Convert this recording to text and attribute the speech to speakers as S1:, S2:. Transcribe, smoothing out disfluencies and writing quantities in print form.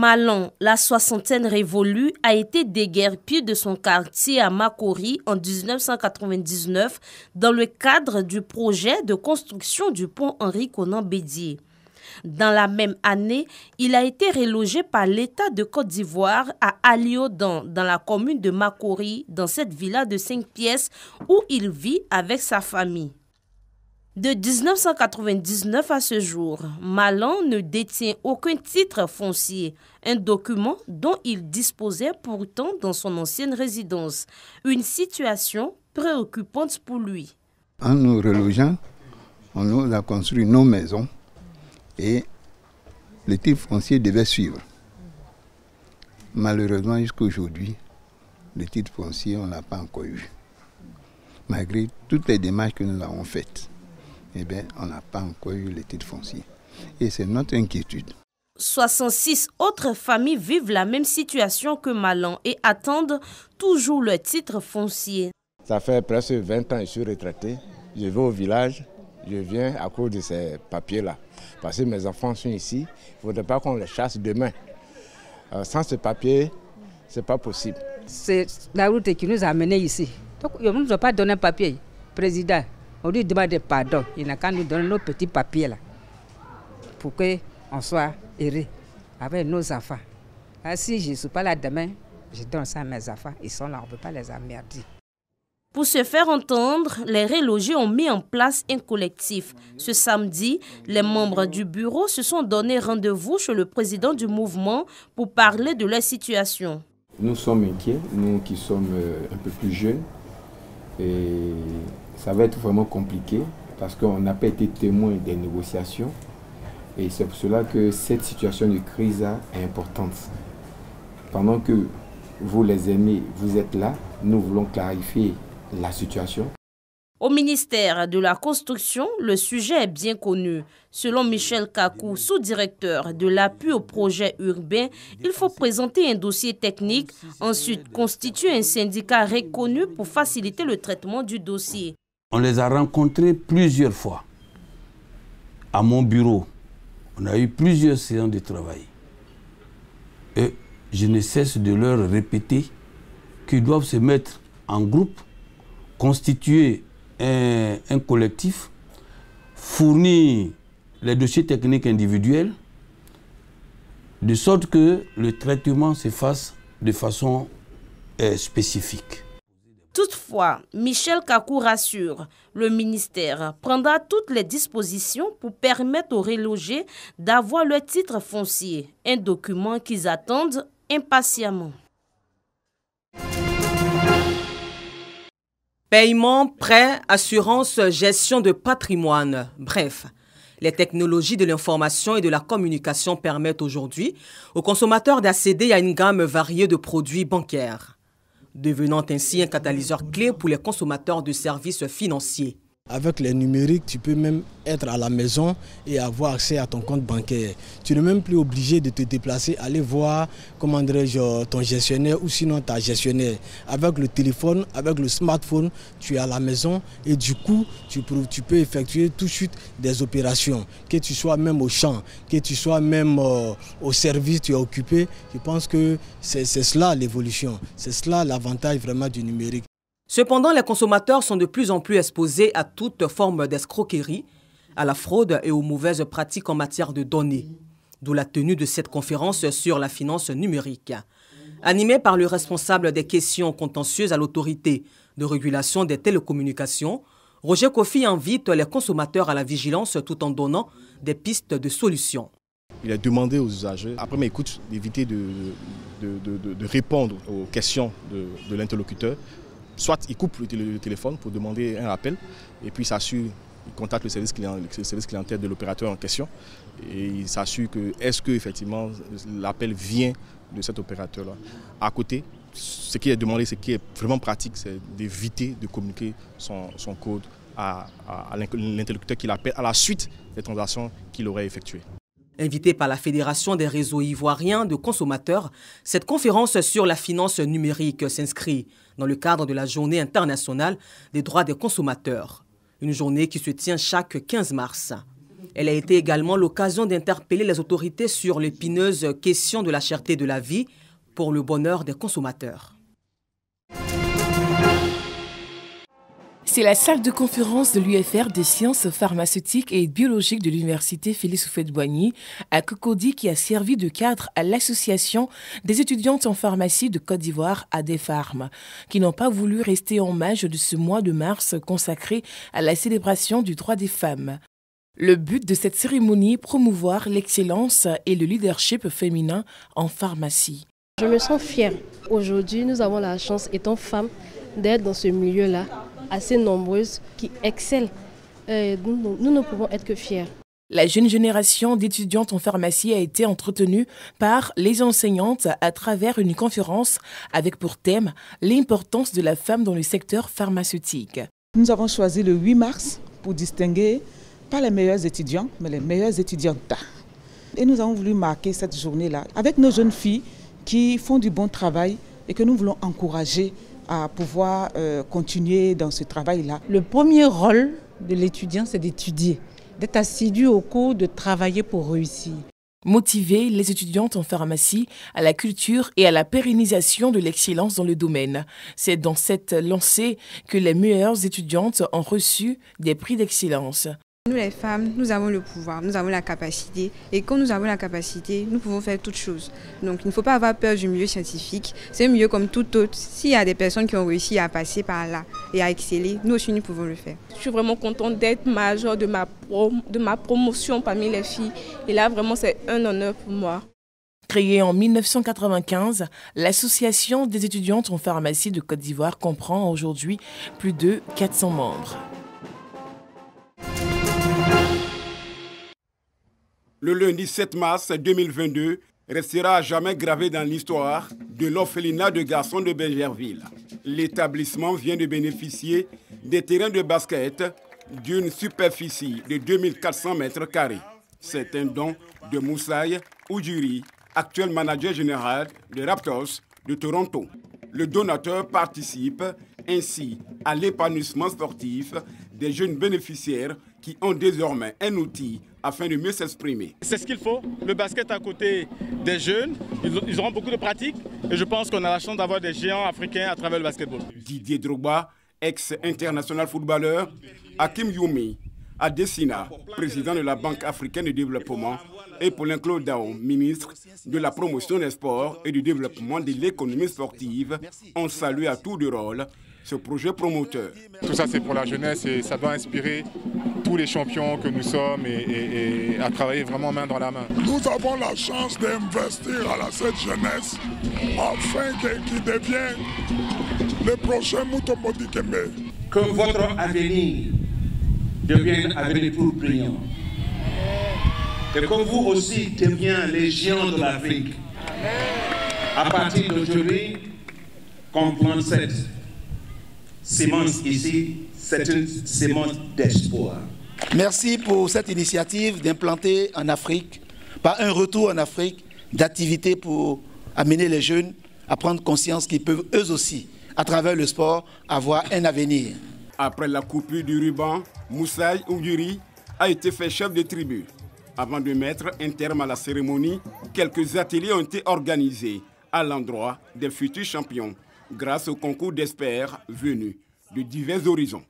S1: Malan, la soixantaine révolue, a été déguerpie de son quartier à Makori en 1999 dans le cadre du projet de construction du pont Henri Konan Bédié. Dans la même année, il a été relogé par l'État de Côte d'Ivoire à Aliodan, dans la commune de Makori, dans cette villa de 5 pièces où il vit avec sa famille. De 1999 à ce jour, Malan ne détient aucun titre foncier, un document dont il disposait pourtant dans son ancienne résidence. Une situation préoccupante pour lui.
S2: En nous relogeant, on nous a construit nos maisons et le titre foncier devait suivre. Malheureusement, jusqu'à aujourd'hui, le titre foncier, on ne l'a pas encore eu. Malgré toutes les démarches que nous avons faites. Eh bien, on n'a pas encore eu le titre foncier. Et c'est notre inquiétude.
S1: 66 autres familles vivent la même situation que Malan et attendent toujours le titre foncier.
S3: Ça fait presque 20 ans que je suis retraité. Je vais au village, je viens à cause de ces papiers-là. Parce que mes enfants sont ici, il ne faudrait pas qu'on les chasse demain. Sans ce papier, ce n'est pas possible.
S4: C'est la route qui nous a amenés ici. Donc, ils ne nous ont pas donné un papier, président. On lui demande pardon. Il n'a qu'à nous donner nos petits papiers là pour qu'on soit heureux avec nos enfants. Si je ne suis pas là demain, je donne ça à mes enfants. Ils sont là, on ne peut pas les emmerder.
S1: Pour se faire entendre, les relogés ont mis en place un collectif. Ce samedi, les membres du bureau se sont donné rendez-vous chez le président du mouvement pour parler de leur situation.
S5: Nous sommes inquiets, nous qui sommes un peu plus jeunes. Et ça va être vraiment compliqué parce qu'on n'a pas été témoin des négociations. Et c'est pour cela que cette situation de crise est importante. Pendant que vous, les aînés, vous êtes là, nous voulons clarifier la situation.
S1: Au ministère de la Construction, le sujet est bien connu. Selon Michel Kakou, sous-directeur de l'appui au projet urbain, il faut présenter un dossier technique, ensuite constituer un syndicat reconnu pour faciliter le traitement du dossier.
S6: On les a rencontrés plusieurs fois. À mon bureau, on a eu plusieurs séances de travail. Et je ne cesse de leur répéter qu'ils doivent se mettre en groupe, constituer un collectif, fournir les dossiers techniques individuels, de sorte que le traitement se fasse de façon spécifique.
S1: Toutefois, Michel Kakou rassure, le ministère prendra toutes les dispositions pour permettre aux relogés d'avoir leur titre foncier, un document qu'ils attendent impatiemment.
S7: Paiement, prêt, assurance, gestion de patrimoine. Bref, les technologies de l'information et de la communication permettent aujourd'hui aux consommateurs d'accéder à une gamme variée de produits bancaires, devenant ainsi un catalyseur clé pour les consommateurs de services financiers.
S8: Avec les numériques, tu peux même être à la maison et avoir accès à ton compte bancaire. Tu n'es même plus obligé de te déplacer, aller voir comment dirais-je, ton gestionnaire ou sinon ta gestionnaire. Avec le téléphone, avec le smartphone, tu es à la maison et du coup, tu peux effectuer tout de suite des opérations. Que tu sois même au champ, que tu sois même au service, tu es occupé. Je pense que c'est cela l'évolution, c'est cela l'avantage vraiment du numérique.
S7: Cependant, les consommateurs sont de plus en plus exposés à toute forme d'escroquerie, à la fraude et aux mauvaises pratiques en matière de données. D'où la tenue de cette conférence sur la finance numérique. Animée par le responsable des questions contentieuses à l'autorité de régulation des télécommunications, Roger Kofi invite les consommateurs à la vigilance tout en donnant des pistes de solutions.
S9: Il a demandé aux usagers, après mes écoutes, d'éviter de répondre aux questions de l'interlocuteur. Soit il coupe le téléphone pour demander un rappel et puis il contacte le service clientèle de l'opérateur en question et il s'assure que est-ce que effectivement l'appel vient de cet opérateur-là. À côté, ce qui est demandé, ce qui est vraiment pratique, c'est d'éviter de communiquer son code à l'interlocuteur qui l'appelle à la suite des transactions qu'il aurait effectuées.
S7: Invitée par la Fédération des réseaux ivoiriens de consommateurs, cette conférence sur la finance numérique s'inscrit dans le cadre de la Journée internationale des droits des consommateurs. Une journée qui se tient chaque 15 mars. Elle a été également l'occasion d'interpeller les autorités sur l'épineuse question de la cherté de la vie pour le bonheur des consommateurs.
S10: C'est la salle de conférence de l'UFR des sciences pharmaceutiques et biologiques de l'université Félix Houphouët-Boigny à Cocody qui a servi de cadre à l'association des étudiantes en pharmacie de Côte d'Ivoire, ADEPHARM, qui n'ont pas voulu rester en marge de ce mois de mars consacré à la célébration du droit des femmes. Le but de cette cérémonie, promouvoir l'excellence et le leadership féminin en pharmacie.
S11: Je me sens fière. Aujourd'hui, nous avons la chance, étant femmes, d'être dans ce milieu-là, assez nombreuses, qui excellent. Nous ne pouvons être que fiers.
S10: La jeune génération d'étudiantes en pharmacie a été entretenue par les enseignantes à travers une conférence avec pour thème l'importance de la femme dans le secteur pharmaceutique.
S12: Nous avons choisi le 8 mars pour distinguer pas les meilleurs étudiants, mais les meilleures étudiantes. Et nous avons voulu marquer cette journée-là avec nos jeunes filles qui font du bon travail et que nous voulons encourager à pouvoir continuer dans ce travail-là.
S13: Le premier rôle de l'étudiant, c'est d'étudier, d'être assidu au cours, de travailler pour réussir.
S10: Motiver les étudiantes en pharmacie à la culture et à la pérennisation de l'excellence dans le domaine. C'est dans cette lancée que les meilleures étudiantes ont reçu des prix d'excellence.
S14: Nous les femmes, nous avons le pouvoir, nous avons la capacité. Et quand nous avons la capacité, nous pouvons faire toutes choses. Donc il ne faut pas avoir peur du milieu scientifique. C'est un milieu comme tout autre. S'il y a des personnes qui ont réussi à passer par là et à exceller, nous aussi nous pouvons le faire.
S15: Je suis vraiment contente d'être majeure de ma promotion parmi les filles. Et là vraiment c'est un honneur pour moi.
S10: Créée en 1995, l'Association des étudiantes en pharmacie de Côte d'Ivoire comprend aujourd'hui plus de 400 membres.
S16: Le lundi 7 mars 2022 restera à jamais gravé dans l'histoire de l'orphelinat de garçons de Bergerville. L'établissement vient de bénéficier des terrains de basket d'une superficie de 2400 mètres carrés. C'est un don de Moussaï Oudjuri, actuel manager général des Raptors de Toronto. Le donateur participe ainsi à l'épanouissement sportif des jeunes bénéficiaires qui ont désormais un outil afin de mieux s'exprimer.
S17: C'est ce qu'il faut, le basket à côté des jeunes, ils auront beaucoup de pratique et je pense qu'on a la chance d'avoir des géants africains à travers le basketball.
S16: Didier Drogba, ex-international footballeur, Hakim Youmi, Adesina, président de la Banque africaine de développement, et Paulin Claude Daon, ministre de la promotion des sports et du développement de l'économie sportive, ont salué à tour de rôle ce projet promoteur.
S18: Tout ça c'est pour la jeunesse et ça doit inspirer tous les champions que nous sommes et à travailler vraiment main dans la main.
S19: Nous avons la chance d'investir à cette jeunesse afin qu'ils deviennent les prochains Mutombo Dikembe.
S20: Que votre avenir devienne un avenir plus brillant. Et que vous aussi deveniez les géants de l'Afrique. À partir d'aujourd'hui, qu'on plante cette sémence ici, c'est une sémence d'espoir.
S21: Merci pour cette initiative d'implanter en Afrique, par un retour en Afrique, d'activités pour amener les jeunes à prendre conscience qu'ils peuvent eux aussi, à travers le sport, avoir un avenir.
S16: Après la coupure du ruban, Moussaï Oudjuri a été fait chef de tribu. Avant de mettre un terme à la cérémonie, quelques ateliers ont été organisés à l'endroit des futurs champions grâce au concours d'experts venus de divers horizons.